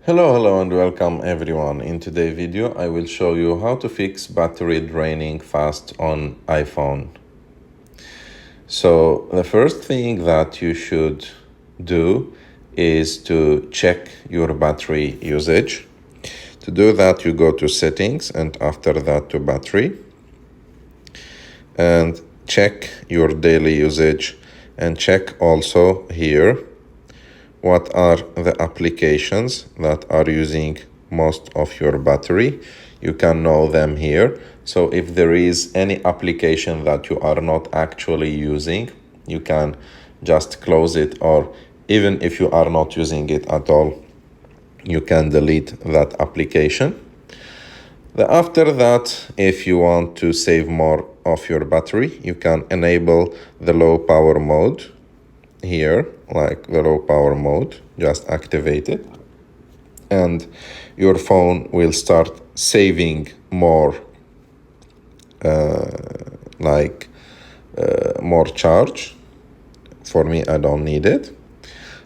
Hello and welcome everyone. In today's video I will show you how to fix battery draining fast on iPhone. So the first thing that you should do is to check your battery usage. To do that you go to settings and after that to battery and check your daily usage and check also here what are the applications that are using most of your battery. You can know them here. So if there is any application that you are not actually using, you can just close it, or even if you are not using it at all, you can delete that application. After that, if you want to save more of your battery, you can enable the low power mode here, like the low power mode, just activate it and your phone will start saving more more charge. For me, I don't need it.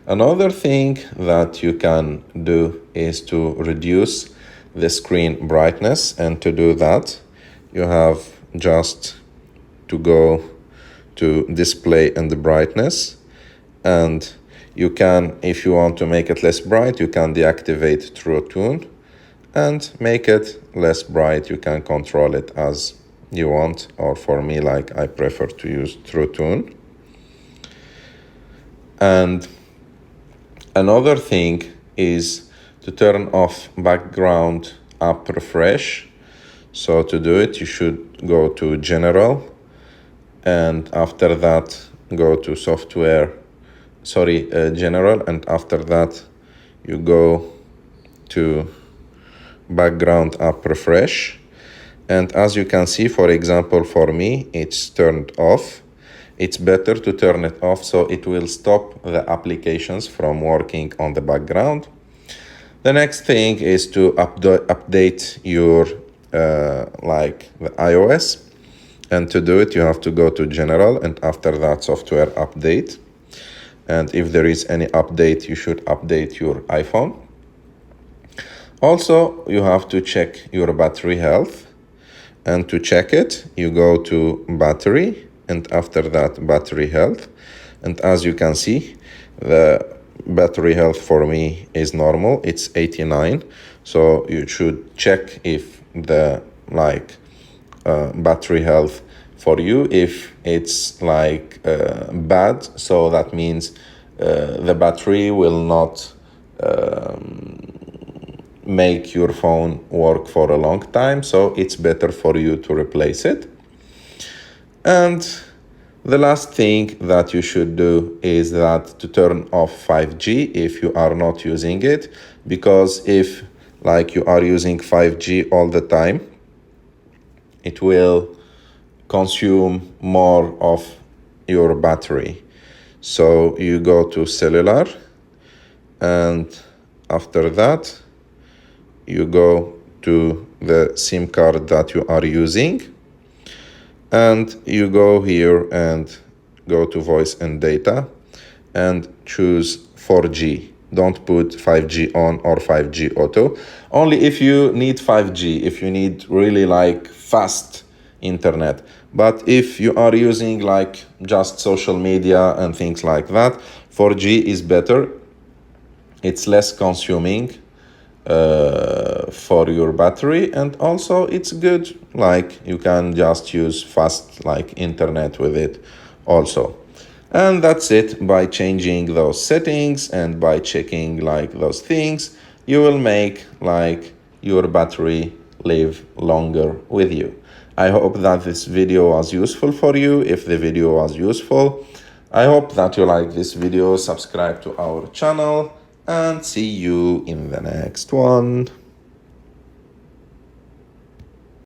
Another thing that you can do is to reduce the screen brightness, and to do that you have just to go to display and the brightness, and you can, if you want to make it less bright, you can deactivate True Tone and make it less bright. You can control it as you want, or for me, like I prefer to use True Tone. And another thing is to turn off background app refresh. So to do it, you should go to General, and after that go to General, and after that you go to background app refresh. And as you can see, for example, for me, it's turned off. It's better to turn it off so it will stop the applications from working on the background. The next thing is to update your the iOS. And to do it, you have to go to General and after that Software Update. And if there is any update, you should update your iPhone. Also, you have to check your battery health. And to check it, you go to battery and after that battery health. And as you can see, the battery health for me is normal. It's 89. So you should check if the battery health for you, if it's bad, so that means the battery will not make your phone work for a long time, so it's better for you to replace it. And the last thing that you should do is that to turn off 5G if you are not using it, because if you are using 5G all the time, it will consume more of your battery. So you go to cellular, and after that you go to the SIM card that you are using, and you go here and go to voice and data and choose 4G. Don't put 5G on or 5G auto. Only if you need 5G, if you need really fast internet. But if you are using just social media and things like that, 4G is better. It's less consuming for your battery, and also it's good, you can just use fast internet with it also. And that's it. By changing those settings and by checking those things, you will make your battery live longer with you. I hope that this video was useful for you. If the video was useful, I hope that you like this video, subscribe to our channel, and see you in the next one.